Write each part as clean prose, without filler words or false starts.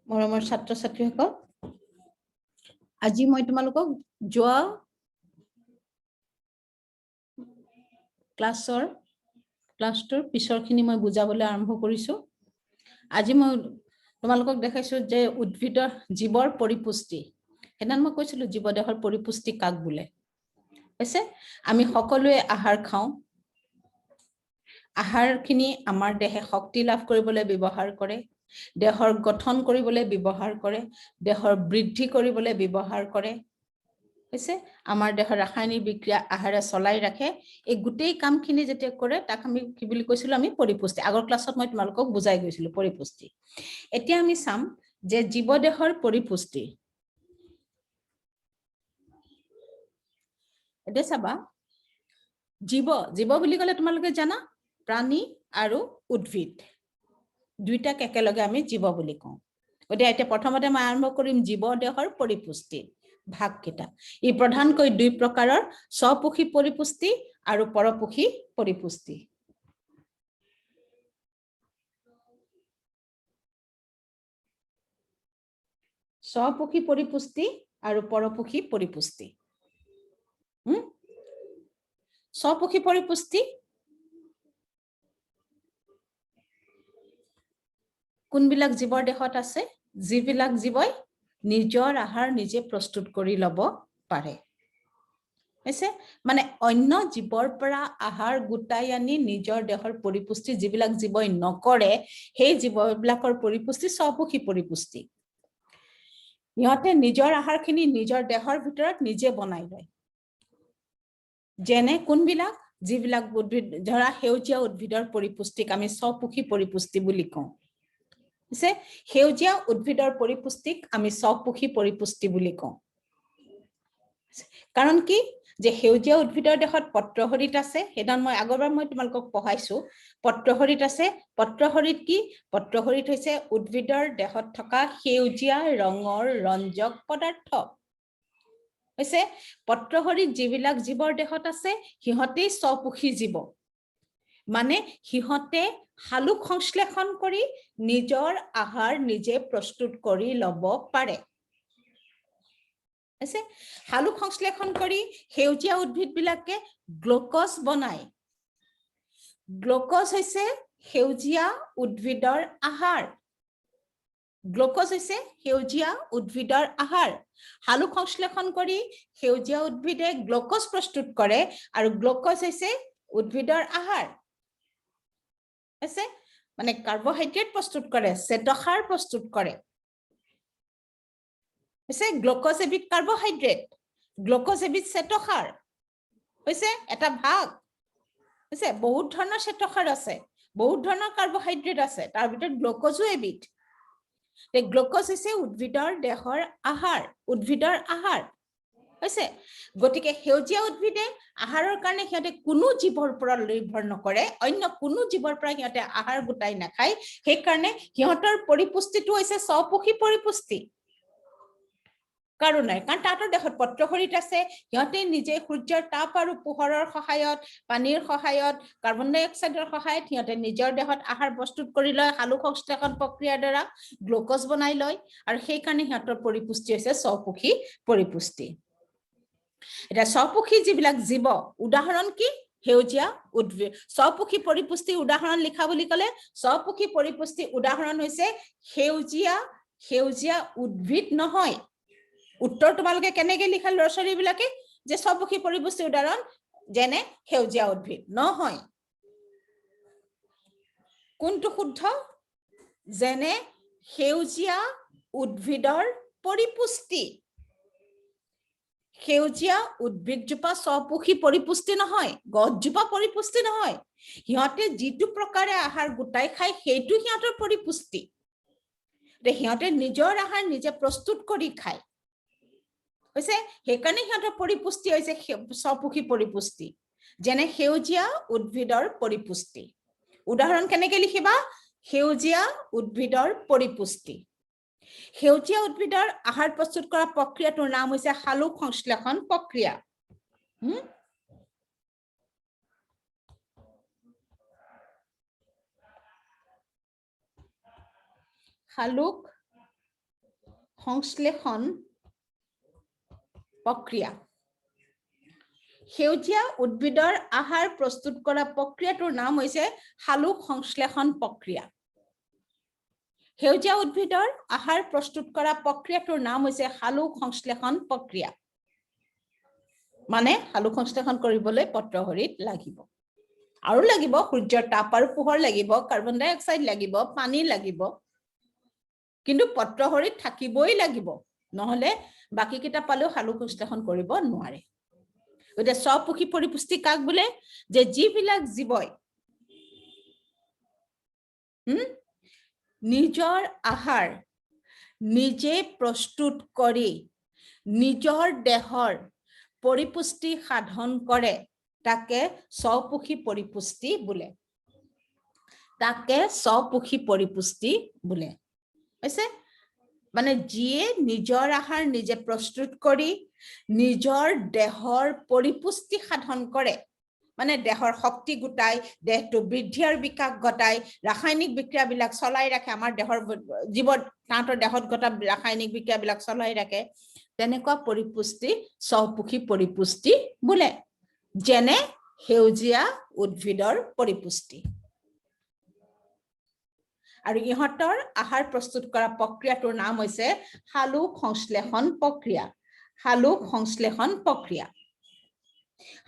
মৰমৰ ছাত্ৰ ছাত্ৰীসকল, আজি মই তোমালোকক যোৱা ক্লাছটোৰ পিছৰখিনি মই বুজাবলৈ আৰম্ভ কৰিছো। আজি মই তোমালোকক দেখাইছো যে উদ্ভিদৰ জীৱৰ পৰিপুষ্টি। সেইদিনা মই কৈছিলো জীৱদেহৰ পৰিপুষ্টি কাক বোলে। হৈছে আমি সকলোৱে আহাৰ খাওঁ। আহাৰখিনি আমাৰ দেহে শক্তি লাভ কৰিবলৈ ব্যৱহাৰ কৰে, দেহৰ গঠন কৰিবলৈ ব্যৱহাৰ কৰে, দেহৰ বৃদ্ধি কৰিবলৈ ব্যৱহাৰ কৰে। হৈছে আমাৰ দেহৰ ৰাসায়নিক বিক্ৰিয়া আহাৰে চলাই ৰাখে। এই গোটেই কামখিনি যেতিয়া কৰে তাক আমি কি বুলি কৈছিলো, আমি পৰিপুষ্টি। আগৰ ক্লাছত মই তোমালোকক বুজাই গৈছিলো পৰিপুষ্টি। এতিয়া আমি চাম যে জীৱদেহৰ পৰিপুষ্টি। এতিয়া চাবা, জীৱ বুলি ক'লে তোমালোকে জানা প্ৰাণী আৰু উদ্ভিদ দুইটাক একেলগে আমি জীৱ বুলি কওঁ। গতিকে এতিয়া প্ৰথমতে মই আৰম্ভ কৰিম জীৱদেহৰ পৰিপুষ্টি ভাগকেইটা। ই প্ৰধানকৈ দুই প্ৰকাৰৰ, স্বপোষী পৰিপুষ্টি আৰু পৰপোষী পৰিপুষ্টি। স্বপোষী পৰিপুষ্টি আৰু পৰপোষী পৰিপুষ্টি। স্বপোষী পৰিপুষ্টি কোনবিলাক জীৱৰ দেহত আছে? যিবিলাক জীৱই নিজৰ আহাৰ নিজে প্ৰস্তুত কৰি ল'ব পাৰে। হৈছে মানে অন্য জীৱৰ পৰা আহাৰ গোটাই আনি নিজৰ দেহৰ পৰিপুষ্টি যিবিলাক জীৱই নকৰে, সেই জীৱবিলাকৰ পৰিপুষ্টি স্বপোষী পৰিপুষ্টি। সিহঁতে নিজৰ আহাৰখিনি নিজৰ দেহৰ ভিতৰত নিজে বনাই লয়। যেনে কোনবিলাক? যিবিলাক উদ্ভিদ, ধৰা সেউজীয়া উদ্ভিদৰ পৰিপুষ্টিক আমি স্বপোষী পৰিপুষ্টি বুলি কওঁ। সেউজীয়া উদ্ভিদৰ পৰিপুষ্টিক আমি স্বপোষী পৰিপুষ্টি বুলি কওঁ। কাৰণ কি? যে সেউজীয়া উদ্ভিদৰ দেহত পত্ৰহৰিত আছে। সেইদিনা মই আগৰবাৰ মই তোমালোকক পঢ়াইছো পত্ৰহৰিত আছে। পত্ৰহৰিত কি? পত্ৰহৰিত হৈছে উদ্ভিদৰ দেহত থকা সেউজীয়া ৰঙৰ ৰঞ্জক পদাৰ্থ। হৈছে পত্ৰহৰিত যিবিলাক জীৱৰ দেহত আছে সিহঁতেই স্বপোষী জীৱ। মানে সিহঁতে শালুক সংশ্লেষণ কৰি নিজৰ আহাৰ নিজে প্ৰস্তুত কৰি ল'ব পাৰে। শালুক সংশ্লেষণ কৰি সেউজীয়া উদ্ভিদবিলাকে গ্লুকজ বনায়। গ্লুকজ হৈছে সেউজীয়া উদ্ভিদৰ আহাৰ। গ্লুকজ হৈছে সেউজীয়া উদ্ভিদৰ আহাৰ। শালুক সংশ্লেষণ কৰি সেউজীয়া উদ্ভিদে গ্লুকজ প্ৰস্তুত কৰে আৰু গ্লুকজ হৈছে উদ্ভিদৰ আহাৰ। মানে কাৰ্বহাইড্ৰেট প্ৰস্তুত কৰে, শ্বেতসাৰ প্ৰস্তুত কৰে। গ্লুকজ এবিধ কাৰ্বহাইড্ৰেট, গ্লুকজ এবিধ শ্বেতসাৰ। হৈছে এটা ভাগ। বহুত ধৰণৰ শ্বেতসাৰ আছে, বহুত ধৰণৰ কাৰ্বহাইড্ৰেট আছে, তাৰ ভিতৰত গ্লুকজো এবিধ। গ্লুকজ হৈছে উদ্ভিদৰ দেহৰ আহাৰ, উদ্ভিদৰ আহাৰ। হৈছে গতিকে সেউজীয়া উদ্ভিদে আহাৰৰ কাৰণে সিহঁতে কোনো জীৱৰ পৰা নিৰ্ভৰ নকৰে, অন্য কোনো জীৱৰ পৰা সিহঁতে আহাৰ গোটাই নাখায়। সেইকাৰণে সিহঁতৰ পৰিপুষ্টিটো হৈছে স্বপোষী পৰিপুষ্টি। কাৰণ তাহাঁতৰ দেহত পত্ৰহৰিত আছে। সিহঁতে নিজে সূৰ্যৰ তাপ আৰু পোহৰৰ সহায়ত, পানীৰ সহায়ত, কাৰ্বন ডাই অক্সাইডৰ সহায়ত সিহঁতে নিজৰ দেহত আহাৰ প্ৰস্তুত কৰি লয়। শালুক সংশ্লেষণ প্ৰক্ৰিয়াৰ দ্বাৰা গ্লুকজ বনাই লয় আৰু সেইকাৰণে সিহঁতৰ পৰিপুষ্টি হৈছে স্বপোষী পৰিপুষ্টি। এতিয়া স্বপোষী যিবিলাক জীৱ, উদাহৰণ কি? সেউজীয়া উদ্ভিদ। স্বপোষী পৰিপুষ্টি উদাহৰণ লিখা বুলি ক'লে স্বপোষী পৰিপুষ্টি উদাহৰণ হৈছে সেউজীয়া উদ্ভিদ নহয়। উত্তৰ তোমালোকে কেনেকে লিখা ল'ৰা ছোৱালীবিলাকে? যে স্বপোষী পৰিপুষ্টি উদাহৰণ যেনে সেউজীয়া উদ্ভিদ নহয়। কোনটো শুদ্ধ? যেনে সেউজীয়া উদ্ভিদৰ পৰিপুষ্টি। সেউজীয়া উদ্ভিদজোপা স্বপোষী পৰিপুষ্টি নহয়, গছজোপা পৰিপুষ্টি নহয়। সিহঁতে যিটো প্ৰকাৰে আহাৰ গোটাই খায় সেইটো সিহঁতৰ পৰিপুষ্টি। সিহঁতে নিজৰ আহাৰ নিজে প্ৰস্তুত কৰি খায়। হৈছে সেইকাৰণে সিহঁতৰ পৰিপুষ্টি হৈছে স্বপোষী পৰিপুষ্টি। যেনে সেউজীয়া উদ্ভিদৰ পৰিপুষ্টি। উদাহৰণ কেনেকে লিখিবা? সেউজীয়া উদ্ভিদৰ পৰিপুষ্টি। সেউজীয়া উদ্ভিদৰ আহাৰ প্ৰস্তুত কৰা প্ৰক্ৰিয়াটোৰ নাম হৈছে শালুক সংশ্লেষণ প্ৰক্ৰিয়া। শালুক সংশ্লেষণ প্ৰক্ৰিয়া সেউজীয়া উদ্ভিদৰ আহাৰ প্ৰস্তুত কৰা প্ৰক্ৰিয়াটোৰ নাম হৈছে সালোক সংশ্লেষণ প্ৰক্ৰিয়া সেউজীয়া উদ্ভিদৰ আহাৰ প্ৰস্তুত কৰা প্ৰক্ৰিয়াটোৰ নাম হৈছে সালোক সংশ্লেষণ প্ৰক্ৰিয়া মানে সালোক সংশ্লেষণ কৰিবলৈ পত্ৰহৰিত লাগিব আৰু লাগিব সূৰ্যৰ তাপ আৰু পোহৰ লাগিব কাৰ্বন ডাই অক্সাইড লাগিব পানী লাগিব কিন্তু পত্ৰহৰিত থাকিবই লাগিব নহলে বাকি কিটা পালেও সালোক সংশ্লেষণ কৰিব নোৱাৰে ওটা স্বপুখী পৰিপুষ্টি কাক বোলে যে যিবিলাক জীৱই নিজৰ আহাৰ নিজে প্ৰস্তুত কৰি নিজৰ দেহৰ পৰিপুষ্টি সাধন কৰে তাকে স্বপুখী পৰিপুষ্টি বোলে তাকে স্বপুখী পৰিপুষ্টি বোলে হৈছে মানে যিয়ে নিজৰ আহাৰ নিজে প্ৰস্তুত কৰি নিজৰ দেহৰ পৰিপুষ্টি সাধন কৰে মানে দেহৰ শক্তি গুটাই দেহটো বৃদ্ধি আৰু বিকাশ ঘটাই ৰাসায়নিক বিক্ৰিয়াবিলাক চলাই ৰাখে আমাৰ দেহৰ জীৱত তাঁতৰ দেহত ঘটা ৰাসায়নিক বিক্ৰিয়াবিলাক চলাই ৰাখে তেনেকুৱা পৰিপুষ্টি স্বপুখী পৰিপুষ্টি বোলে যেনে সেউজীয়া উদ্ভিদৰ পৰিপুষ্টি আৰু ইহঁতৰ আহাৰ প্ৰস্তুত কৰা প্ৰক্ৰিয়াটোৰ নাম হৈছে সালোক সংশ্লেষণ প্ৰক্ৰিয়া সালোক সংশ্লেষণ প্ৰক্ৰিয়া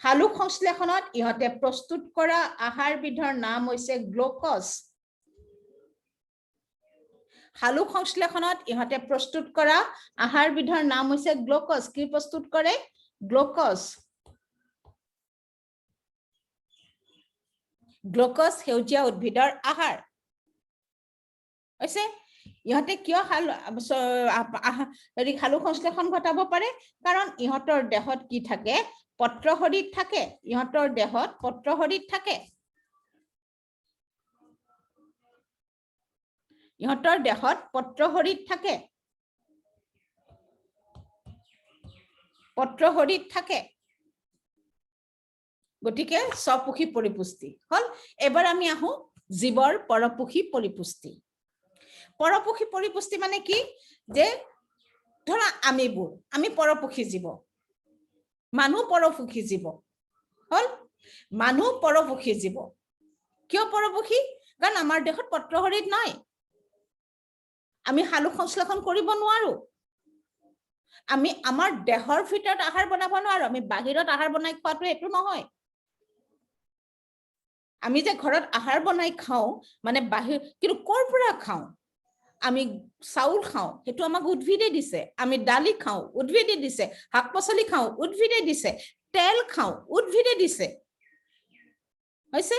সালোক সংশ্লেষণত ইহঁতে প্ৰস্তুত কৰা আহাৰবিধৰ নাম হৈছে গ্লুকোজ সালোক সংশ্লেষণত ইহঁতে প্ৰস্তুত কৰা আহাৰবিধৰ নাম হৈছে গ্লুকোজ কি প্ৰস্তুত কৰে গ্লুকোজ গ্লুকোজ সেউজীয়া উদ্ভিদৰ আহাৰ হৈছে ইহঁতে কিয় সালোক সংশ্লেষণ ঘটাব পাৰে কাৰণ ইহঁতৰ দেহত কি থাকে পত্ৰহৰিত থাকে ইহঁতৰ দেহত পত্ৰহৰিত থাকে ইহঁতৰ দেহত পত্ৰহৰিত থাকে পত্ৰহৰিত থাকে গতিকে স্বপুখী পৰিপুষ্টি হল এবাৰ আমি আহো জীৱৰ পৰপুখী পৰিপুষ্টি পৰপুখী পৰিপুষ্টি মানে কি যে ধৰা আমি পৰপুখী জীৱ মানুহ পৰপুখী জীৱ হল মানুহ পৰপুখী জীৱ কিয় পৰপুখী কাৰণ আমাৰ দেহত পত্ৰহৰিত নাই আমি সালোক সংশ্লেষণ কৰিব নোৱাৰো আমি আমাৰ দেহৰ ভিতৰত আহাৰ বনাব নোৱাৰো আমি বাহিৰত আহাৰ বনাই খোৱাটো এটো নহয় আমি যে ঘৰত আহাৰ বনাই খাও মানে বাহিৰ কিন্তু কৰ পৰা খাও আমি চাউল খাও হেতু আমাক উদ্ভিদে দিছে আমি ডালি খাও উদ্ভিদে দিছে শাক-পাচলি খাও উদ্ভিদে দিছে তেল খাও উদ্ভিদে দিছে হৈছে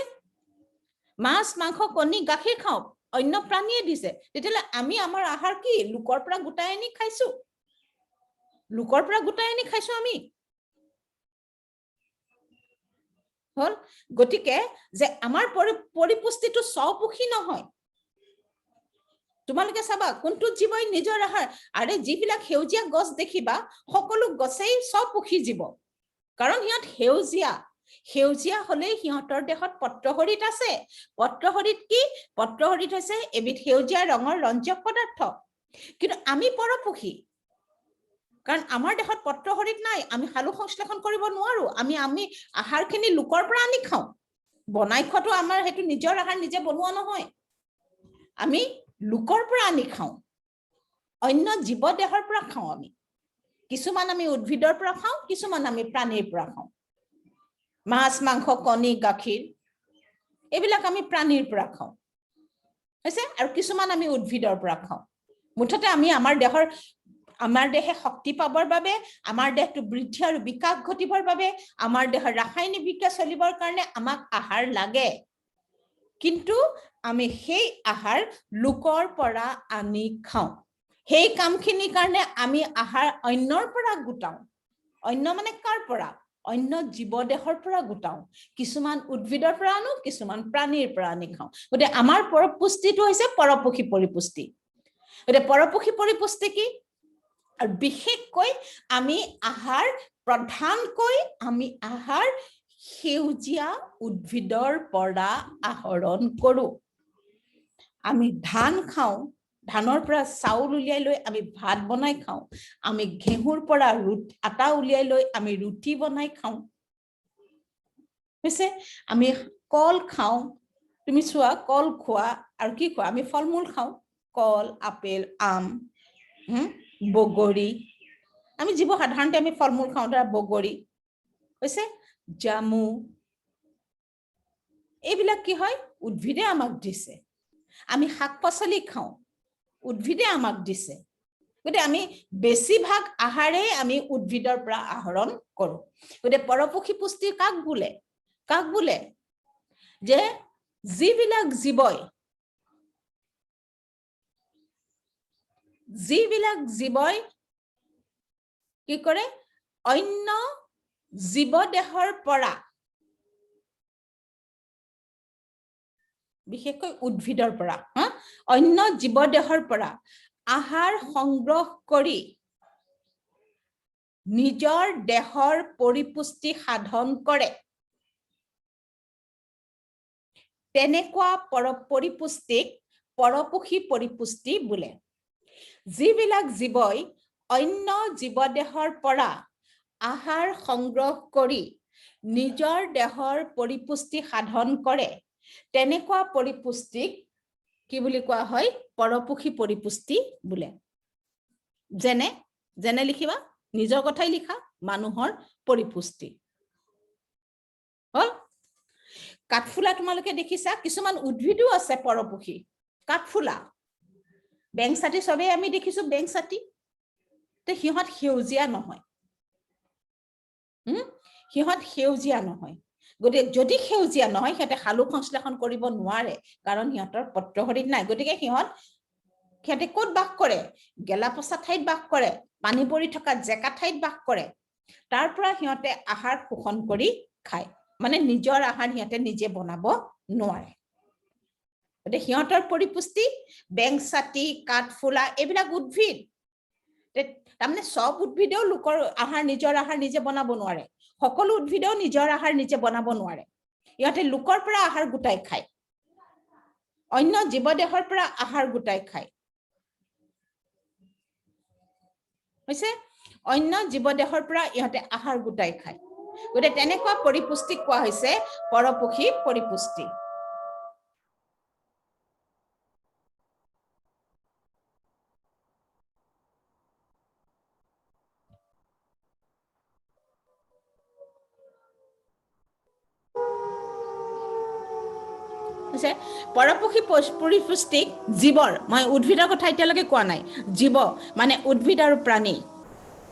মাছ মাংস কণী গাখীৰ খাও অন্য প্ৰাণীয়ে দিছে তেতিয়ালে আমি আমাৰ আহাৰ কি লুকৰ পৰা গুটাই আনি খাইছো আমি হল গটিকে যে আমাৰ পৰিপুষ্টিটো স্বপুখী নহয় তোমালোকে চাবা কোনটো জীৱই নিজৰ আহাৰ আৰে যিবিলাক সেউজীয়া গছ দেখিবা সকলো গছেই স্বপুখী জীৱ কাৰণ হিয়ত সেউজীয়া হলে হিয়তৰ দেহত পত্ৰহৰিত আছে পত্ৰহৰিত কি পত্ৰহৰিত হৈছে এবিধ সেউজীয়া ৰঙৰ ৰঞ্জক পদাৰ্থ কিন্তু আমি পৰপুখী কাৰণ আমাৰ দেহত পত্ৰহৰিত নাই আমি সালোক সংশ্লেষণ কৰিব নোৱাৰো আমি আহাৰখিনি লুকৰ পৰা আনি খাও বনাই খোৱাটো আমাৰ হেতু নিজৰ আহাৰ নিজে বনোৱা নহয় আমি লুকৰ পৰা আনি খাও অন্য জীৱ দেহৰ পৰা খাও আমি কিছুমান আমি উদ্ভিদৰ পৰা খাও কিছুমান আমি প্ৰাণীৰ পৰা খাও মাছ মাংস কণী গাখীৰ এবিলাক আমি প্ৰাণীৰ পৰা খাও হৈছে আৰু কিছুমান আমি উদ্ভিদৰ পৰা খাও মুঠতে আমি আমাৰ দেহে শক্তি পাবৰ বাবে আমাৰ দেহটো বৃদ্ধি আৰু বিকাশ ঘটিবৰ বাবে আমাৰ দেহৰ ৰাসায়নিক বিক্ৰিয়া চলিবৰ কাৰণে আমাক আহাৰ লাগে কিন্তু আমি সেই আহাৰ লুকৰ পৰা আনি খাও সেই কামখিনিৰ কাৰণে আমি আহাৰ অন্যৰ পৰা গুটাও অন্য মানে কাৰ পৰা অন্য জীৱ দেহৰ পৰা গুটাও কিছুমান উদ্ভিদৰ পৰা আনো কিছুমান প্ৰাণীৰ পৰা আনি খাও গতে আমাৰ পৰিপুষ্টিটো হৈছে পৰপুখী পৰিপুষ্টি গতে পৰপুখী পৰিপুষ্টি কি আৰু বিশেষকৈ আমি আহাৰ প্ৰধানকৈ আমি আহাৰ সেউজীয়া উদ্ভিদৰ পৰা আহৰণ কৰো আমি ধান খাও ধানৰ পৰা চাউল উলিয়াই লৈ আমি ভাত বনাই খাওঁ আমি ঘেঁহুৰ পৰা আটা উলিয়াই লৈ আমি ৰুটি বনাই খাওঁ হৈছে আমি কল খাওঁ তুমি চোৱা কল খোৱা আৰু কি খোৱা আমি ফল-মূল খাওঁ কল আপেল আম বগৰী আমি যিবোৰ সাধাৰণতে আমি ফল-মূল খাওঁ ধৰা বগৰী হৈছে জামু এইবিলাক কি হয় উদ্ভিদে আমাক দিছে আমি শাক-পাচলি খাওঁ উদ্ভিদে আমাক দিছে গতে আমি বেছিভাগ আহাৰে আমি উদ্ভিদৰ পৰা আহৰণ কৰো গতে পৰপক্ষী পুষ্টি কাক বোলে যে যিবিলাক জীৱই কি কৰে অন্য জীৱদেহৰ পৰা বিশেষকৈ উদ্ভিদৰ পৰা অন্য জীৱদেহৰ পৰা আহাৰ সংগ্ৰহ কৰি নিজৰ দেহৰ পৰিপুষ্টি সাধন কৰে তেনেকুৱা পৰিপুষ্টিক পৰপক্ষী পৰিপুষ্টি বোলে যিবিলাক জীৱই অন্য জীৱদেহৰ পৰা আহাৰ সংগ্ৰহ কৰি নিজৰ দেহৰ পৰিপুষ্টি সাধন কৰে তেনেকুৱা পৰিপুষ্টিক কি বুলি কোৱা হয় পৰপক্ষী পৰিপুষ্টি বোলে যেনে লিখিবা নিজৰ কথাই লিখা মানুহৰ পৰিপুষ্টি হল কাঠফুলা তোমালোকে দেখিছা কিছুমান উদ্ভিদও আছে পৰপক্ষী কাঠফুলা বেংছাতি সবে আমি দেখিছো বেংছাতি তে সিহঁত সেউজীয়া নহয় সিহঁত সেউজীয়া নহয় গতিকে যদি সেউজীয়া নহয় সিহঁতে সালোক সংশ্লেষণ কৰিব নোৱাৰে কাৰণ সিহঁতৰ পত্ৰশৰীৰ নাই গতিকে সিহঁতে ক'ত বাস কৰে গেলাপচা ঠাইত বাস কৰে পানী পৰি থকা জেকা ঠাইত বাস কৰে তাৰ পৰা সিহঁতে আহাৰ শোষণ কৰি খায় মানে নিজৰ আহাৰ সিহঁতে নিজে বনাব নোৱাৰে গতিকে সিহঁতৰ পৰিপুষ্টি বেংছাতি কাঠফুলা এইবিলাক উদ্ভিদ তাৰমানে সব উদ্ভিদেও লোকৰ আহাৰ নিজৰ আহাৰ নিজে বনাব নোৱাৰে সকলো উদ্ভিদেও নিজৰ আহাৰ নিজে বনাব নোৱাৰে ইহঁতে লোকৰ পৰা আহাৰ গোটাই খায় অন্য জীৱদেহৰ পৰা আহাৰ গোটাই খায় হৈছে অন্য জীৱদেহৰ পৰা ইহঁতে আহাৰ গোটাই খায় গতিকে তেনেকুৱা পৰিপুষ্টিক কোৱা হৈছে পৰপক্ষী পৰিপুষ্টি পৰপক্ষী পৰিপুষ্টিক জীৱৰ মই উদ্ভিদৰ কথা এতিয়ালৈকে কোৱা নাই জীৱ মানে উদ্ভিদ আৰু প্ৰাণী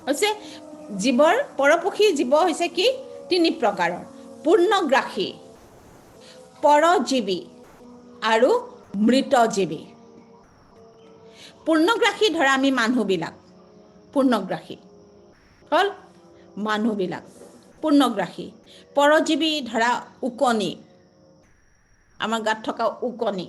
হৈছে জীৱৰ পৰপক্ষী জীৱ হৈছে কি তিনি প্ৰকাৰৰ পূৰ্ণগ্ৰাসী পৰজীৱী আৰু মৃতজীৱী পূৰ্ণগ্ৰাসী ধৰা আমি মানুহবিলাক পূৰ্ণগ্ৰাসী হল মানুহবিলাক পূৰ্ণগ্ৰাসী পৰজীৱী ধৰা উকনি আমাৰ গাত থকা উকনি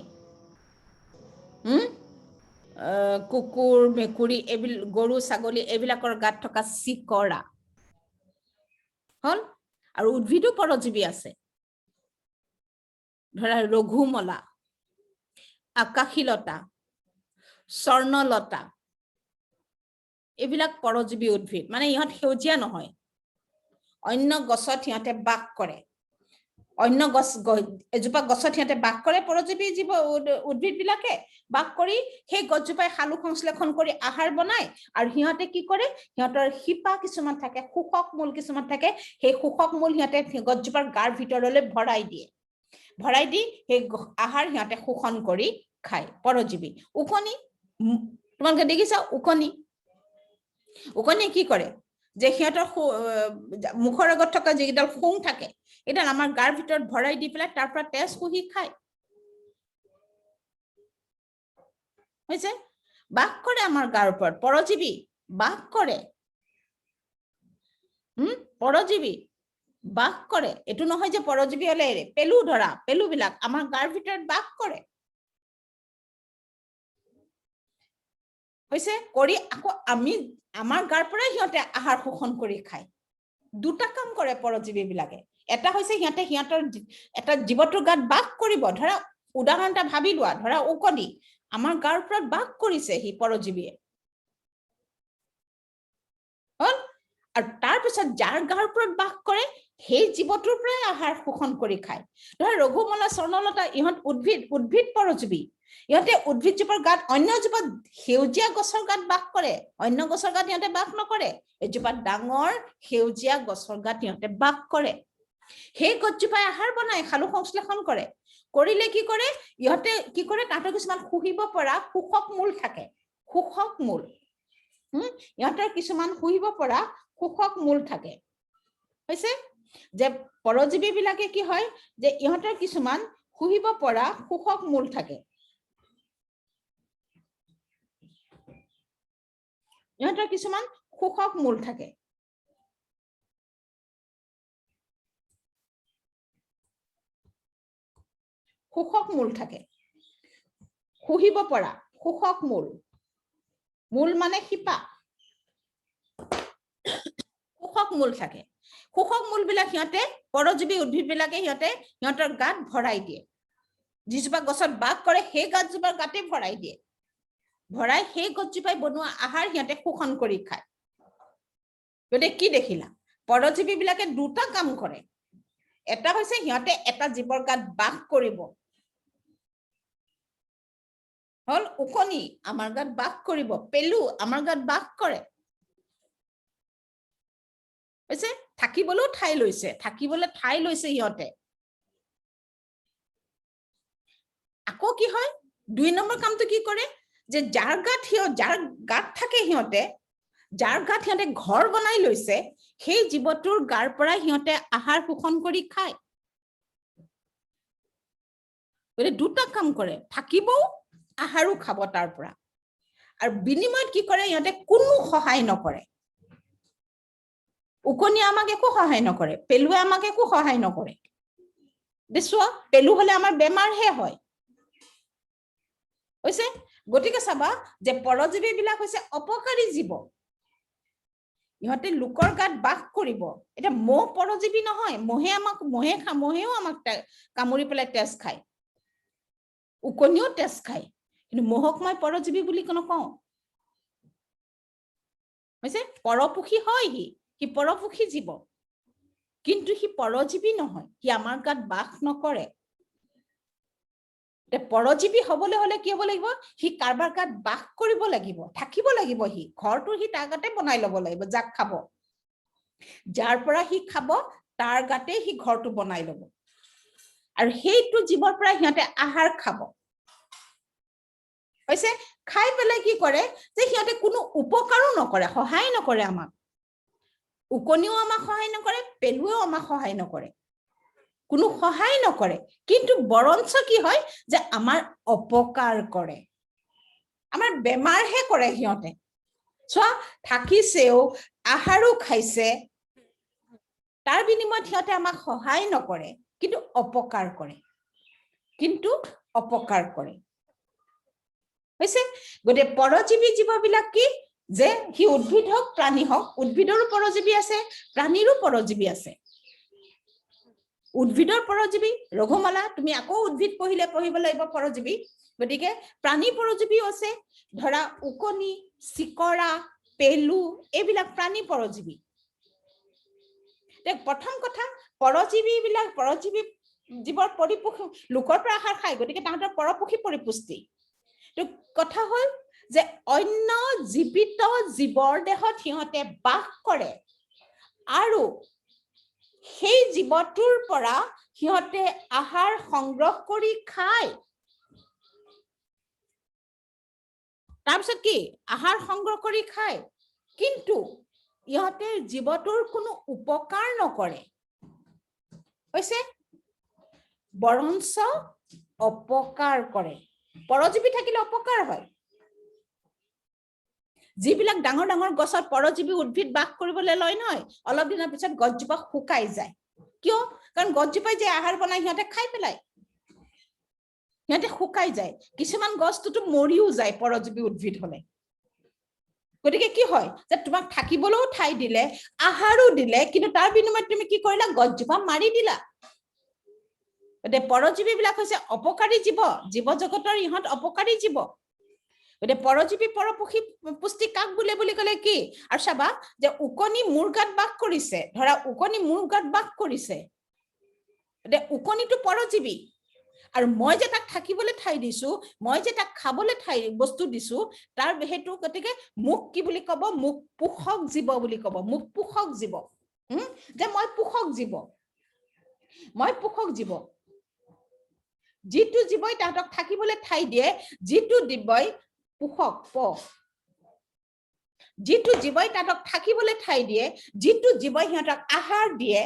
কুকুৰ মেকুৰী এইবিলাক গৰু ছাগলী এইবিলাকৰ গাত থকা চিকৰা হল আৰু উদ্ভিদো পৰজীৱী আছে ধৰা ৰঘুমলা আকাশীলতা স্বৰ্ণলতা এইবিলাক পৰজীৱী উদ্ভিদ মানে ইহঁত সেউজীয়া নহয় অন্য গছত সিহঁতে বাস কৰে অন্য গছ এজোপা গছত সিহঁতে বাস কৰে পৰজীৱী জীৱ উদ্ভিদ বিলাকে বাস কৰি সেই গছজোপাই সালোক সংশ্লেষণ কৰি আহাৰ বনায় আৰু সিহঁতে কি কৰে সিহঁতৰ শিপা কিছুমান থাকে শোষক মূল কিছুমান থাকে সেই শোষক মূল সিহঁতে গছজোপাৰ গাৰ ভিতৰলৈ ভৰাই দি সেই আহাৰ সিহঁতে শোষণ কৰি খায় পৰজীৱী উকনি তোমালোকে দেখিছা উকনি কি কৰে যে সিহঁতৰ মুখৰ আগত থকা যিকেইডাল শুং থাকে এডাল আমাৰ গাৰ ভিতৰত ভৰাই দি পেলাই তাৰ পৰা তেজ শুহি খায় হৈছে বাস কৰে আমাৰ গাৰ ওপৰত পৰজীৱী বাস কৰে পৰজীৱী বাস কৰে এটো নহয় যে পৰজীৱী হলে পেলুবিলাক আমাৰ গাৰ ভিতৰত বাস কৰে হৈছে কৰি আকৌ আমি আমাৰ গাৰ পৰাই সিহঁতে আহাৰ শোষণ কৰি খায় দুটা কাম কৰে পৰজীৱী বিলাকে এটা হৈছে সিহঁতৰ এটা জীৱটোৰ গাত বাস কৰিব ধৰা উদাহৰণ এটা ভাবি লোৱা ধৰা উকনি আমাৰ গাৰ ওপৰত বাস কৰিছে সি পৰজীৱীয়ে হল আৰু তাৰ পিছত যাৰ গাৰ ওপৰত বাস কৰে সেই জীৱটোৰ পৰাই আহাৰ শোষণ কৰি খায় ধৰা ৰঘুমলা স্বৰ্ণলতা ইহঁত উদ্ভিদ পৰজীৱী ইহঁতে উদ্ভিদ জীৱৰ গাত অন্য জীৱত সেউজীয়া গছৰ গাত বাস কৰে অন্য গছৰ গাত ইহঁতে বাস নকৰে এজোপা ডাঙৰ সেউজীয়া গছৰ গাত ইহঁতে বাস কৰে সেই গছজোপাই আহাৰ বনায় খালু সংশ্লেষণ কৰে কৰিলে কি কৰে ইহঁতে কি কৰে তাহাঁতৰ কিছুমান শুহিব পৰা শোষক মূল থাকে শোষক মূল ইহঁতৰ কিছুমান শুহিব পৰা শোষক মূল থাকে হৈছে যে পৰজীৱী বিলাকে কি হয় যে ইহঁতৰ কিছুমান শুহিব পৰা শোষক মূল থাকে ইহঁতৰ কিছুমান শোষক মূল থাকে শোষক মূল থাকে শুহিব পৰা শোষক মূল মূল মানে শিপা শোষক মূল থাকে শোষক মূল বিলাক সিহঁতে পৰজীৱী উদ্ভিদ বিলাকে সিহঁতৰ গাত ভৰাই দিয়ে যিজোপা গছত বাস কৰে সেই গছজোপাৰ গাতে ভৰাই দিয়ে ভৰাই সেই গছজোপাই বনোৱা আহাৰ সিহঁতে শোষণ কৰি খায় গতিকে কি দেখিলা পৰজীৱী বিলাকে দুটা কাম কৰে এটা হৈছে সিহঁতে এটা জীৱৰ গাত বাস কৰিব হল উকনি আমাৰ গাত বাস কৰিব পেলু আমাৰ গাত বাস কৰে হৈছে থাকিবলৈও ঠাই লৈছে থাকিবলৈ ঠাই লৈছে সিহঁতে আকৌ কি হয় 2 নম্বৰ কামটো কি কৰে যে যাৰ গাত থাকে সিহঁতে যাৰ গাত সিহঁতে ঘৰ বনাই লৈছে সেই জীৱটোৰ গাৰ পৰা সিহঁতে আহাৰ শোষণ কৰি খায় গতিকে দুটা কাম কৰে থাকিবও আহাৰো খাব তাৰ পৰা আৰু বিনিময়ত কি কৰে সিহঁতে কোনো সহায় নকৰে উকনিয়ে আমাক একো সহায় নকৰে পেলুৱে আমাক একো সহায় নকৰে দেখুৱা পেলু হলে আমাৰ বেমাৰহে হয় হৈছে গতিকে চাবা যে পৰজীৱী বিলাক হৈছে অপকাৰী জীৱ ইহঁতে লোকৰ গাত বাস কৰিব এটা মহ পৰজীৱী নহয় মহেও আমাক কামুৰি পেলাই তেজ খায় উকনিও তেজ খায় কিন্তু মহক মই পৰজীৱী বুলি নকওঁ হৈছে পৰপক্ষী হয় সি পৰপক্ষী জীৱ কিন্তু সি পৰজীৱী নহয় সি আমাৰ গাত বাস নকৰে পৰজীৱী হবলৈ হলে কি হ'ব লাগিব সি কাৰোবাৰ গাত বাস কৰিব লাগিব থাকিব লাগিব সি ঘৰটো সি তাৰ গাতে বনাই ল'ব লাগিব যাক খাব যাৰ পৰা সি খাব তাৰ গাতে সি ঘৰটো বনাই ল'ব আৰু সেইটো জীৱৰ পৰা সিহঁতে আহাৰ খাব হৈছে খাই পেলাই কি কৰে যে সিহঁতে কোনো উপকাৰো নকৰে সহায় নকৰে আমাক উকনিও আমাক সহায় নকৰে পেলুৱেও আমাক সহায় নকৰে কোনো সহায় নকৰে কিন্তু বৰঞ্চ কি হয় যে আমাৰ অপকাৰ কৰে আমাৰ বেমাৰহে কৰে সিহঁতে চোৱা থাকিছেও আহাৰো খাইছে তাৰ বিনিময়ত সিহঁতে আমাক সহায় নকৰে কিন্তু অপকাৰ কৰে হৈছে গতিকে পৰজীৱী জীৱবিলাক কি যে সি উদ্ভিদ হওক প্ৰাণী হওক উদ্ভিদৰো পৰজীৱী আছে প্ৰাণীৰো পৰজীৱী আছে উদ্ভিদৰ পৰজীৱী ৰঘুমালা তুমি আকৌ উদ্ভিদ পঢ়িব লাগিব পৰজীৱী গতিকে প্ৰাণী পৰজীৱীও আছে ধৰা উকনি চিকৰা পেলু এইবিলাক প্ৰাণী পৰজীৱী প্ৰথম কথা পৰজীৱী জীৱৰ পৰিপোষী লোকৰ পৰা আহাৰ খায় গতিকে তাহাঁতৰ পৰপোষী পৰিপুষ্টি কথা হল যে অন্য জীৱিত জীৱৰ দেহত সিহঁতে বাস কৰে আৰু সেই জীৱটোৰ পৰা সিহঁতে আহাৰ সংগ্ৰহ কৰি খায় তাৰপিছত কি আহাৰ সংগ্ৰহ কৰি খায় কিন্তু ইহঁতে জীৱটোৰ কোনো উপকাৰ নকৰে হৈছে বৰঞ্চ অপকাৰ কৰে পৰজীৱী থাকিলে অপকাৰ হয় যিবিলাক ডাঙৰ ডাঙৰ গছত পৰজীৱী উদ্ভিদ বাস কৰিবলৈ লয় নহয় অলপ দিনৰ পিছত গছজোপা শুকাই যায় কিয় কাৰণ গছজোপাই যে আহাৰ বনাই সিহঁতে খাই পেলাই সিহঁতে শুকাই যায় কিছুমান গছটোতো মৰিও যায় পৰজীৱী উদ্ভিদ হলে গতিকে কি হয় যে তোমাক থাকিবলৈও ঠাই দিলে আহাৰো দিলে কিন্তু তাৰ বিনিময়ত তুমি কি কৰিলা গছজোপা মাৰি দিলা গতিকে পৰজীৱীবিলাক হৈছে অপকাৰী জীৱ, জীৱ জগতৰ ইহঁত অপকাৰী জীৱ। গতিকে পৰজীৱী পৰপক্ষী পুষ্টি কাক বোলে বুলি ক'লে কি? আৰু চাবা যে উকনি মোৰ গাত বাস কৰিছে, ধৰা উকনি মোৰ গাত বাস কৰিছে, উকনিটো পৰজীৱী, আৰু মই যে তাক থাকিবলৈ ঠাই দিছো, মই যে তাক খাবলৈ ঠাই বস্তু দিছো, তাৰ হেতু গতিকে মোক কি বুলি ক'ব? মোক পোষক জীৱ বুলি ক'ব, মোক পোষক জীৱ। যে মই পোষক জীৱ, মই পোষক জীৱ। যিটো জীৱই তাহাঁতক থাকিবলৈ ঠাই দিয়ে, যিটো জীৱই পোষক যিটো জীৱই তাহাঁতক থাকিবলৈ ঠাই দিয়ে, যিটো জীৱই সিহঁতক আহাৰ দিয়ে,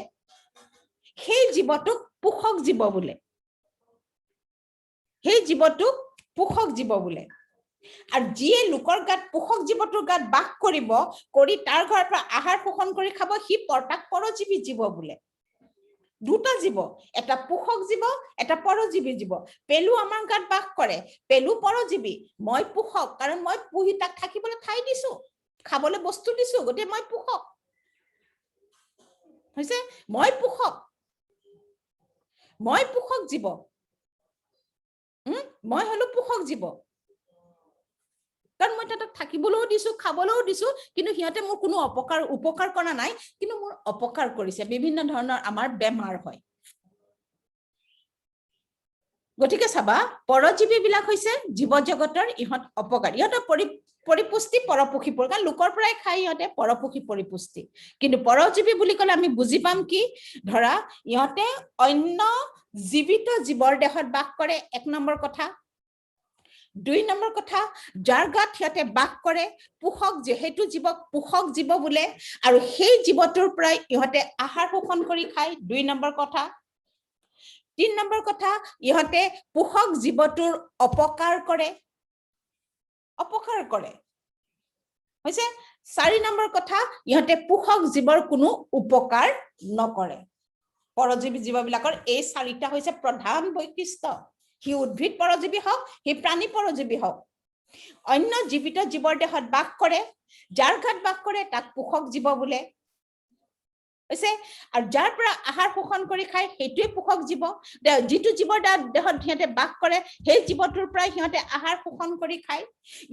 সেই জীৱটোক পোষক জীৱ বোলে। সেই জীৱটোক পোষক জীৱ বোলে। আৰু যিয়ে লোকৰ গাত পোষক জীৱটোৰ গাত বাস কৰিব, কৰি তাৰ ঘৰৰ পৰা আহাৰ শোষণ কৰি খাব, সি তাক পৰজীৱী জীৱ বোলে। দুটা জীৱ, এটা পোষক জীৱ, এটা পৰজীৱী জীৱ। পেলু আমাৰ গাত বাস কৰে, পেলু পৰজীৱী, মই পোষক, কাৰণ মই পুহি তাক থাকিবলৈ ঠাই দিছো, খাবলৈ বস্তু দিছো, গতিকে মই পোষক। হৈছে মই পোষক, মই পোষক জীৱ। মই হলো পোষক জীৱ, কাৰণ মই তাহাঁতক থাকিবলৈও দিছো, খাবলৈও দিছো, কিন্তু সিহঁতে মোৰ কোনো উপকাৰ কৰা নাই, কিন্তু মোৰ অপকাৰ কৰিছে। বিভিন্ন ধৰণৰ আমাৰ বেমাৰ হয়। গতিকে চাবা, পৰজীৱী বিলাক হৈছে জীৱ জগতৰ ইহঁত অপকাৰী, ইহঁতৰ পৰিপুষ্টি পৰপক্ষী, কাৰণ লোকৰ পৰাই খাই ইহঁতে পৰপক্ষী পৰিপুষ্টি। কিন্তু পৰজীৱী বুলি ক'লে আমি বুজি পাম কি? ধৰা ইহঁতে অন্য জীৱিত জীৱৰ দেহত বাস কৰে, 1 নম্বৰ কথা। 2 নম্বৰ কথা, যাৰ গাত সিহঁতে বাস কৰে পোষক, সেইটো জীৱক পোষক জীৱ বোলে, আৰু সেই জীৱটোৰ পৰাই ইহঁতে আহাৰ শোষণ কৰি খায়, 2 নম্বৰ কথা। 3 নম্বৰ কথা, ইহঁতে পোষক জীৱটোৰ অপকাৰ কৰে, হৈছে। 4 নম্বৰ কথা, ইহঁতে পোষক জীৱৰ কোনো উপকাৰ নকৰে। পৰজীৱী জীৱবিলাকৰ এই 4টা হৈছে প্ৰধান বৈশিষ্ট্য। সি উদ্ভিদ পৰজীৱী হওক, সি প্ৰাণী পৰজীৱী হওক, অন্য জীৱিত জীৱৰ দেহত বাস কৰে, যাৰ গাত বাস কৰে তাক পোষক জীৱ বোলে, হৈছে। আৰু যাৰ পৰা আহাৰ শোষণ কৰি খায় সেইটোৱে পোষক জীৱ। যিটো জীৱৰ দেহত সিহঁতে বাস কৰে, সেই জীৱটোৰ পৰাই সিহঁতে আহাৰ শোষণ কৰি খায়।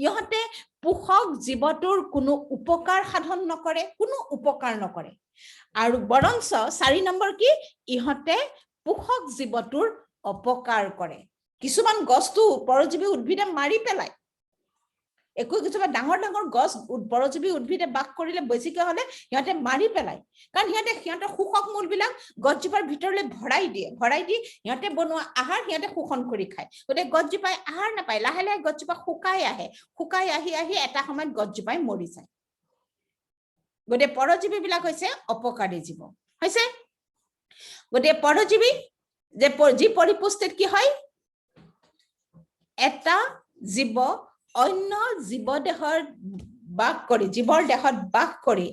ইহঁতে পোষক জীৱটোৰ কোনো উপকাৰ সাধন নকৰে, কোনো উপকাৰ নকৰে। আৰু বৰঞ্চ 4 নম্বৰ কি? ইহঁতে পোষক জীৱটোৰ অপকাৰ কৰে। কিছুমান গছটো পৰজীৱী উদ্ভিদে মাৰি পেলায়, কিছুমান ডাঙৰ ডাঙৰ গছ পৰজীৱী উদ্ভিদে বাস কৰিলে বেছিকৈ হলে সিহঁতে মাৰি পেলায়, কাৰণ সিহঁতৰ শোষক মূলবিলাক গছজোপাৰ ভিতৰলৈ ভৰাই দি সিহঁতে বনোৱা আহাৰ সিহঁতে শোষণ কৰি খায়। গতিকে গছজোপাই আহাৰ নাপায়, লাহে লাহে গছজোপা শুকাই আহি এটা সময়ত গছজোপাই মৰি যায়। গতিকে পৰজীৱী বিলাক হৈছে অপকাৰী জীৱ, হৈছে। গতিকে পৰজীৱী যি পৰিপুষ্টিত কি হয়, এটা জীৱ অন্য জীৱৰ দেহত বাস কৰি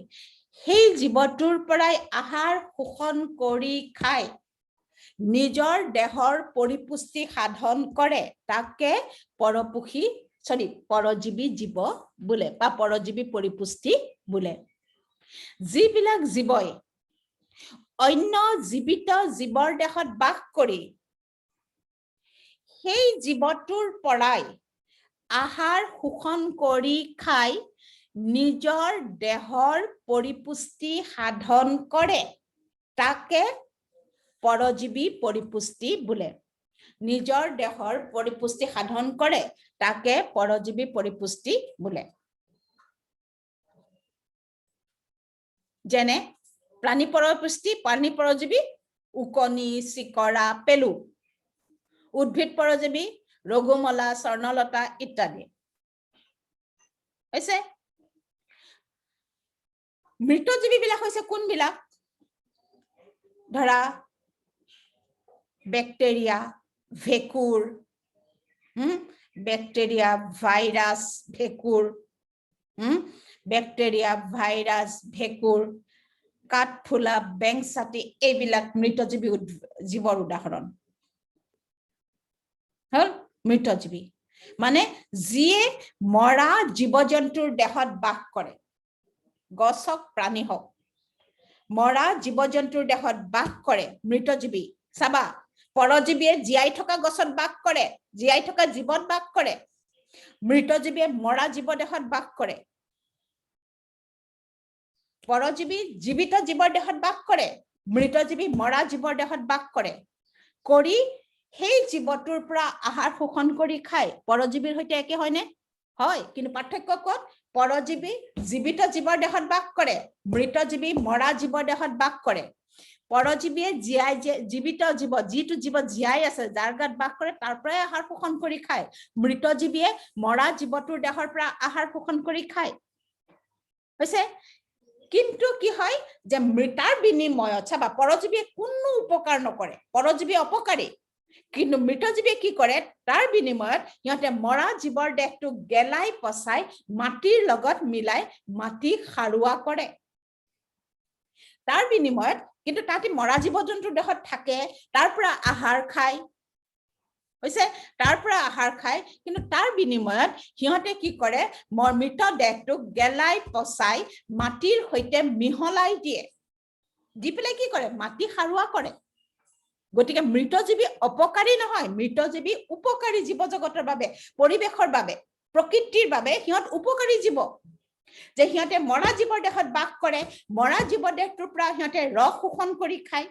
সেই জীৱটোৰ পৰাই আহাৰ শোষণ কৰি খাই নিজৰ দেহৰ পৰিপুষ্টি সাধন কৰে, তাকে পৰজীৱী জীৱ বোলে, বা পৰজীৱী পৰিপুষ্টি বোলে। যিবিলাক জীৱই অন্য জীৱিত জীৱৰ দেহত বাস কৰি সেই জীৱটোৰ পৰাই আহাৰ শোষণ কৰি খাই নিজৰ দেহৰ পৰিপুষ্টি সাধন কৰে, তাকে পৰজীৱী পৰিপুষ্টি বোলে। নিজৰ দেহৰ পৰিপুষ্টি সাধন কৰে, তাকে পৰজীৱী পৰিপুষ্টি বোলে। যেনে প্ৰাণী পৰজীৱী উকনি, চিকৰা, পেলু। উদ্ভিদ পৰজীৱী ৰঘুমলা, স্বৰ্ণলতা ইত্যাদি, হৈছে। মৃতজীৱী বিলাক হৈছে কোনবিলাক? ধৰা বেক্টেৰিয়া, ভেঁকুৰ, বেক্টেৰিয়া, ভাইৰাছ, ভেঁকুৰ, কাঠফুলা, বেংচাতি, এইবিলাক মৃতজীৱী জীৱৰ উদাহৰণ হল। মৃতজীৱী মানে যিয়ে মৰা জীৱ জন্তুৰ দেহত বাস কৰে, গছ হওক প্ৰাণী হওক, মৰা জীৱ জন্তুৰ দেহত বাস কৰে, মৃতজীৱী। চাবা, পৰজীৱীয়ে জীয়াই থকা গছত বাস কৰে, জীয়াই থকা জীৱত বাস কৰে। মৃতজীৱীয়ে মৰা জীৱদেহত বাস কৰে। পৰজীৱী জীৱিত জীৱৰ দেহত বাস কৰে, মৃতজীৱী মৰা জীৱৰ দেহত বাস কৰে। কৰি সেই জীৱটোৰ পৰা আহাৰ শোষণ কৰি খায়। পৰজীৱীৰ সৈতে একে হয়নে? হয়, কিন্তু পাৰ্থক্য ক'ত? পৰজীৱী জীৱিত জীৱৰ দেহত বাস কৰে, মৃতজীৱী মৰা জীৱৰ দেহত বাস কৰে। পৰজীৱীয়ে জীৱিত জীৱ, যিটো জীৱ জীয়াই আছে, যাৰ গাত বাস কৰে, তাৰ পৰাই আহাৰ শোষণ কৰি খায়। মৃতজীৱীয়ে মৰা জীৱটোৰ দেহৰ পৰা আহাৰ শোষণ কৰি খায়। হৈছে? কিন্তু কি হয় যে মৃতাৰ বিনিময়ত চাবা, পৰজীৱীয়ে কোনো উপকাৰ নকৰে, পৰজীৱী অপকাৰী। কিন্তু মৃতজীৱীয়ে কি কৰে? তাৰ বিনিময়ত সিহঁতে মৰা জীৱৰ দেহটো গেলাই পচাই মাটিৰ লগত মিলাই মাটি সাৰুৱা কৰে। তাৰ বিনিময়ত কিন্তু তাতে মৰা জীৱ জন্তুৰ দেহত থাকে, তাৰ পৰা আহাৰ খায়। হৈছে? তাৰ পৰা আহাৰ খায়, কিন্তু তাৰ বিনিময়ত সিহঁতে কি কৰে? মৃত দেহটোক গেলাই পচাই মাটিৰ সৈতে মিহলাই দিয়ে। দি পেলাই কি কৰে? মাটি সাৰুৱা কৰে। গতিকে মৃতজীৱী অপকাৰী নহয়, মৃতজীৱী উপকাৰী জীৱ জগতৰ বাবে, পৰিৱেশৰ বাবে, প্ৰকৃতিৰ বাবে সিহঁত উপকাৰী জীৱ। যে সিহঁতে মৰা জীৱৰ দেহত বাস কৰে, মৰা জীৱ দেহটোৰ পৰা সিহঁতে ৰস শোষণ কৰি খায়,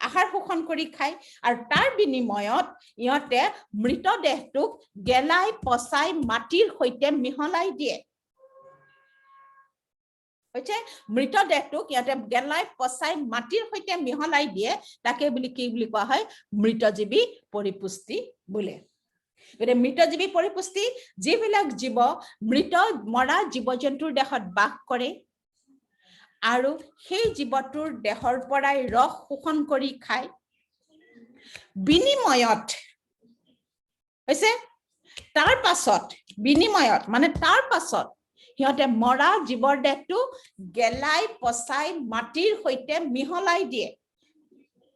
আহাৰ শোষণ কৰি খায়, আৰু তাৰ বিনিময়ত ইহঁতে মৃত দেহটোক গেলাই পচাই মাটিৰ সৈতে মিহলাই দিয়ে। হৈছে? মৃত দেহটোক ইহঁতে গেলাই পচাই মাটিৰ সৈতে মিহলাই দিয়ে, তাকে বুলি কি বুলি কোৱা হয়? মৃতজীৱী পৰিপুষ্টি বোলে। গতিকে মৃতজীৱী পৰিপুষ্টি যিবিলাক জীৱ মৃত মৰা জীৱ জন্তুৰ দেহত বাস কৰে আৰু সেই জীৱটোৰ দেহৰ পৰাই ৰস শোষণ কৰি খায়, বিনিময়ত হৈছে তাৰ পাছত, বিনিময়ত মানে তাৰ পাছত সিহঁতে মৰা জীৱৰ দেহটো গেলাই পচাই মাটিৰ সৈতে মিহলাই দিয়ে,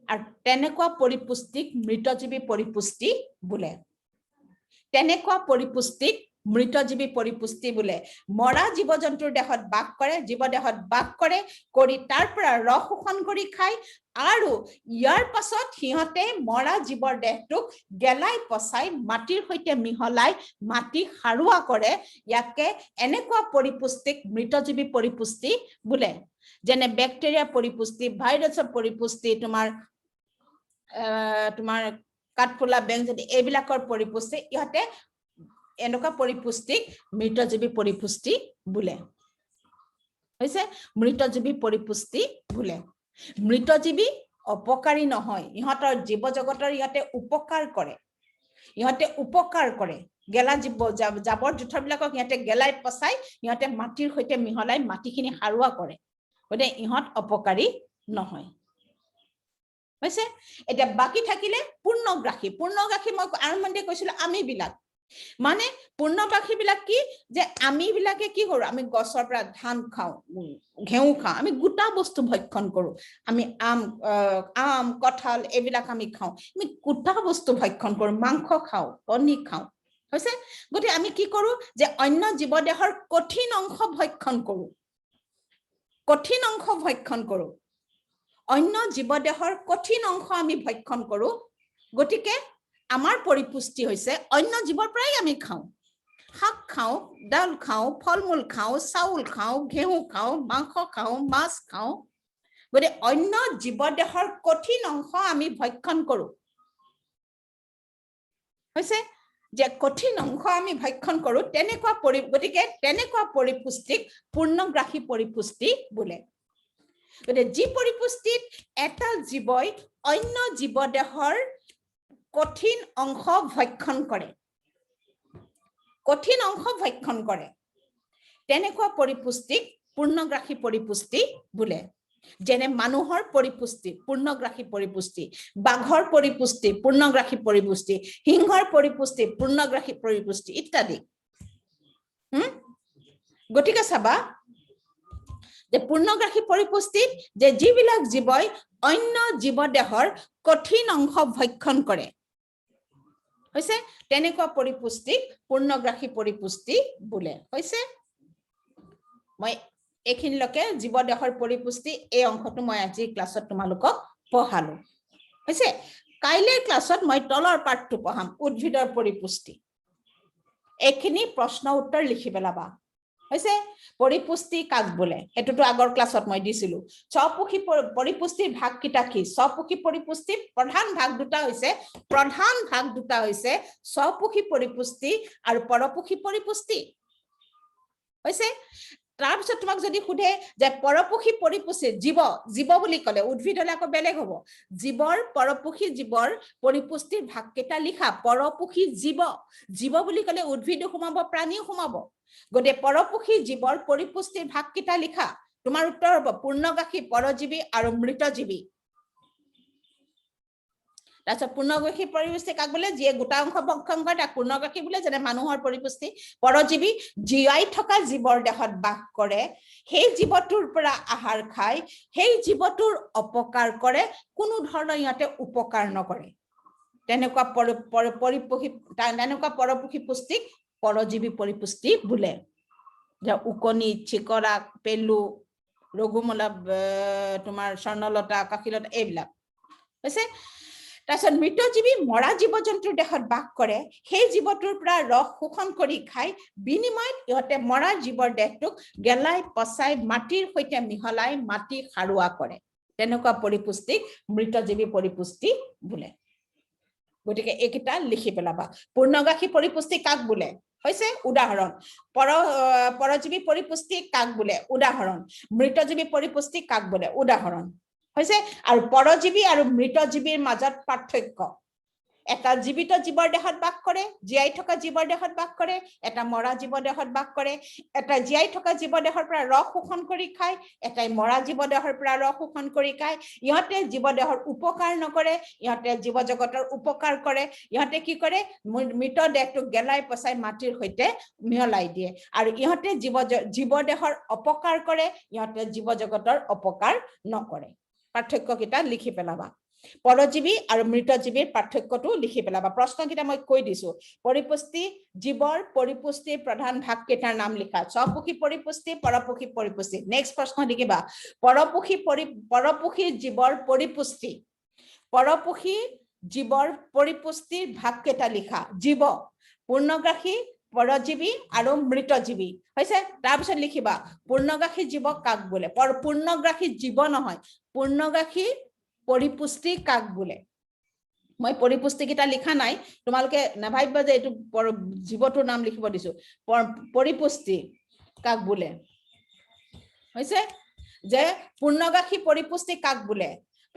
আৰু তেনেকুৱা পৰিপুষ্টিক মৃতজীৱী পৰিপুষ্টি বোলে। তেনেকুৱা পৰিপুষ্টিক মৃতজীৱী পৰিপুষ্টি বোলে। মৰা জীৱ জন্তুৰ দেহত বাস কৰে, জীৱ দেহত বাস কৰে, কৰি তাৰ পৰা ৰস শোষণ কৰি খায়, আৰু ইয়াৰ পাছত সিহঁতে মৰা জীৱৰ দেহটোক গেলাই পচাই মাটিৰ সৈতে মিহলাই মাটি সাৰুৱা কৰে। ইয়াকে এনেকুৱা পৰিপুষ্টিক মৃতজীৱী পৰিপুষ্টি বোলে। যেনে বেক্টেৰিয়া পৰিপুষ্টি, ভাইৰাছৰ পৰিপুষ্টি, তোমাৰ কাঠফুলা, বেংজেতি, এইবিলাকৰ পৰিপুষ্টি, ইহঁতে এনেকুৱা পৰিপুষ্টিক মৃতজীৱী পৰিপুষ্টি বোলে। হৈছে? মৃতজীৱী পৰিপুষ্টি বোলে। মৃতজীৱী অপকাৰী নহয়, ইহঁতৰ জীৱ জগতৰ ইহঁতে উপকাৰ কৰে। ইহঁতে উপকাৰ কৰে। গেলা জীৱ জাবৰ জোথৰবিলাকক ইহঁতে গেলাই পচাই ইহঁতে মাটিৰ সৈতে মিহলাই মাটিখিনি সাৰুৱা কৰে। গতিকে ইহঁত অপকাৰী নহয়। হৈছে? এতিয়া বাকী থাকিলে পূৰ্ণগ্ৰাসী। পূৰ্ণগ্ৰাসী মই আৰম্ভণিতে কৈছিলো আমিবিলাক। মানে পূৰ্ণগ্ৰাসী বিলাক কি? যে আমিবিলাকে কি কৰো? আমি গছৰ পৰা ধান খাওঁ, ঘেঁহু খাওঁ, আমি গোটা বস্তু ভক্ষণ কৰো। আমি আম, কঁঠাল এইবিলাক আমি খাওঁ, আমি গোটা বস্তু ভক্ষণ কৰো, মাংস খাওঁ, কণী খাওঁ। হৈছে? গতিকে আমি কি কৰো? যে অন্য জীৱ দেহৰ কঠিন অংশ ভক্ষণ কৰো, কঠিন অংশ ভক্ষণ কৰো, অন্য জীৱ দেহৰ কঠিন অংশ আমি ভক্ষণ কৰো। গতিকে আমাৰ পৰিপুষ্টি হৈছে অন্য জীৱৰ পৰাই আমি খাওঁ, শাক খাওঁ, ডাল খাওঁ, ফল মূল খাওঁ, চাউল খাওঁ, ঘেঁহু খাওঁ, মাংস খাওঁ, মাছ খাওঁ। গতিকে অন্য জীৱ দেহৰ কঠিন অংশ আমি ভক্ষণ কৰো। হৈছে? যে কঠিন অংশ আমি ভক্ষণ কৰো, তেনেকুৱা গতিকে তেনেকুৱা পৰিপুষ্টিক পূৰ্ণগ্ৰাসী পৰিপুষ্টি বোলে। গতিকে যি পৰিপুষ্টিত এটা জীৱই অন্য জীৱ দেহৰ কঠিন অংশ ভক্ষণ কৰে, কঠিন অংশ ভক্ষণ কৰে, তেনেকুৱা পৰিপুষ্টিক পূৰ্ণগ্ৰাসী পৰিপুষ্টি বোলে। যেনে মানুহৰ পৰিপুষ্টি পূৰ্ণগ্ৰাসী পৰিপুষ্টি, বাঘৰ পৰিপুষ্টি পূৰ্ণগ্ৰাসী পৰিপুষ্টি, সিংহৰ পৰিপুষ্টি পূৰ্ণগ্ৰাসী পৰিপুষ্টি ইত্যাদি। গতিকে চাবা যে পূৰ্ণগ্ৰাসী পৰিপুষ্টিত যে যিবিলাক জীৱই অন্য জীৱ দেহৰ কঠিন অংশ ভক্ষণ কৰে, হৈছে? তেনেকুৱা পৰিপুষ্টিক পূৰ্ণগ্ৰাসী পৰিপুষ্টি বোলে। হৈছে? মই এইখিনিলৈকে জীৱ দেহৰ পৰিপুষ্টি এই অংশটো মই আজি ক্লাছত তোমালোকক পঢ়ালো। হৈছে? কাইলৈৰ ক্লাছত মই তলৰ পাঠটো পঢ়াম উদ্ভিদৰ পৰিপুষ্টি এইখিনি প্ৰশ্ন উত্তৰ লিখি পেলাবা হৈছে পৰিপুষ্টি কাক বোলে এটোটো আগৰ ক্লাছত মই দিছিলো স্বপুখী পৰিপুষ্টিৰ ভাগ কিটা কি স্বপুখী পৰিপুষ্টিৰ প্ৰধান ভাগ দুটা হৈছে স্বপুখী পৰিপুষ্টি আৰু পৰপুখী পৰিপুষ্টি হৈছে তাৰপিছত তোমাক যদি খুদে যে পৰপুখী পৰিপুষ্টি জীৱ বুলি কলে উদ্ভিদ হলে আকৌ বেলেগ হ'ব জীৱৰ পৰপুখী জীৱৰ পৰিপুষ্টিৰ ভাগ কেটা লিখা পৰপুখী জীৱ বুলি কলে উদ্ভিদও সোমাব প্ৰাণীও সোমাব গতে পৰপুখী জীৱৰ পৰিপুষ্টিৰ ভাগ কেটা লিখা তোমাৰ উত্তৰ হ'ব পূৰ্ণগাখী পৰজীৱী আৰু মৃতজীৱী তাৰপিছত পূৰ্ণগাখী পৰিপুষ্টি কাক বোলে যিয়ে গোটা অংশ বংশাংশ তাক পূৰ্ণগাখী বোলে যেনে মানুহৰ পৰিপুষ্টি পৰজীৱী জীয়াই থকা জীৱৰ দেহত বাস কৰে সেই জীৱটোৰ পৰা আহাৰ খায় সেই জীৱটোৰ অপকাৰ কৰে কোনো ধৰণৰ ইয়াতে উপকাৰ নকৰে তেনেকুৱা পৰপুখী পুষ্টিক পৰজীৱী পৰিপুষ্টি বোলে যে উকনি চিকৰা পেলু ৰঘুমলা তোমাৰ স্বৰ্ণলতা কাকিলতা এইবিলাক হৈছে তাৰপিছত মৃতজীৱী মৰা জীৱ জন্তুৰ দেহত বাস কৰে সেই জীৱটোৰ পৰা ৰস শোষণ কৰি খাই বিনিময়ত ইহঁতে মৰা জীৱৰ দেহটোক গেলাই পচাই মাটিৰ সৈতে মিহলাই মাটি সাৰুৱা কৰে তেনেকুৱা পৰিপুষ্টিক মৃতজীৱী পৰিপুষ্টি বোলে গতিকে এইকেইটা লিখি পেলাবা পূৰ্ণগাখী পৰিপুষ্টি কাক বোলে হৈছে উদাহৰণ পৰজীৱী পৰিপুষ্টি কাক বোলে উদাহৰণ মৃতজীৱী পৰিপুষ্টি কাক বোলে উদাহৰণ হৈছে আৰু পৰজীৱী আৰু মৃতজীৱীৰ মাজত পাৰ্থক্য এটা জীবিত জীৱৰ দেহত বাস কৰে জীয়াই থকা জীৱৰ দেহত বাস কৰে এটা মৰা জীৱ দেহত বাস কৰে এটা জীয়াই থকা জীৱ দেহৰ পৰা ৰস শোষণ কৰি খায় এটাই মৰা জীৱ দেহৰ পৰা ৰস শোষণ কৰি খায় ইহঁতে জীৱ দেহৰ উপকাৰ নকৰে ইহঁতে জীৱ জগতৰ উপকাৰ কৰে ইহঁতে কি কৰে মৃত দেহটোক গেলাই পচাই মাটিৰ সৈতে মিহলাই দিয়ে আৰু ইহঁতে জীৱ দেহৰ অপকাৰ কৰে ইহঁতে জীৱ জগতৰ অপকাৰ নকৰে পাৰ্থক্য কিটা লিখি পেলাবা পৰজীৱী আৰু মৃতজীৱীৰ পাৰ্থক্যটো লিখি পেলাবা প্ৰশ্ন কিটা মই কৈ দিছো পৰিপুষ্টি জীৱৰ পৰিপুষ্টিৰ প্ৰধান ভাগ কেটাৰ নাম লিখা স্বপুখী পৰিপুষ্টি পৰপুখী পৰিপুষ্টি নেক্সট প্ৰশ্ন লিখিবা পৰপুখী জীৱৰ পৰিপুষ্টি পৰপুখী জীৱৰ পৰিপুষ্টিৰ ভাগ কেটা লিখা জীৱ পূৰ্ণগাখী পৰজীৱী আৰু মৃতজীৱী হৈছে তাৰপিছত লিখিবা পূৰ্ণগাখী জীৱ কাক বোলে পূৰ্ণগাখী জীৱ নহয় পূৰ্ণগাখী পৰিপুষ্টি কাক বোলে মই পৰিপুষ্টি কিটা লিখা নাই তোমালোকে নাভাবিবা যে এইটো জীৱটোৰ নাম লিখিব দিছো পৰিপুষ্টি কাক বোলে হৈছে যে পূৰ্ণগাখী পৰিপুষ্টি কাক বোলে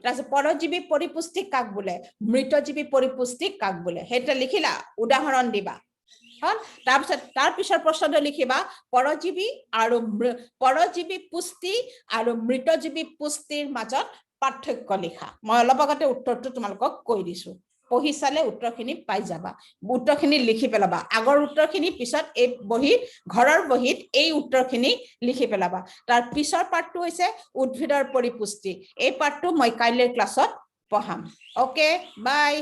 তাৰপিছত পৰজীৱী পৰিপুষ্টি কাক বোলে মৃতজীৱী পৰিপুষ্টি কাক বোলে সেইটো লিখিলা উদাহৰণ দিবা তাৰপিছত তাৰ পিছৰ প্ৰশ্নটো লিখিবা পৰজীৱী পুষ্টি আৰু মৃতজীৱী পুষ্টিৰ মাজত পাৰ্থক্য লিখা মই অলপ আগতে উত্তৰটো তোমালোকক কৈ দিছো পঢ়ি চালে উত্তৰখিনি পাই যাবা উত্তৰখিনি লিখি পেলাবা আগৰ উত্তৰখিনি পিছত এই ঘৰৰ বহিত এই উত্তৰখিনি লিখি পেলাবা তাৰ পিছৰ পাঠটো হৈছে উদ্ভিদৰ পৰিপুষ্টি এই পাঠটো মই কাইলৈৰ ক্লাছত পঢ়াম ওকে বাই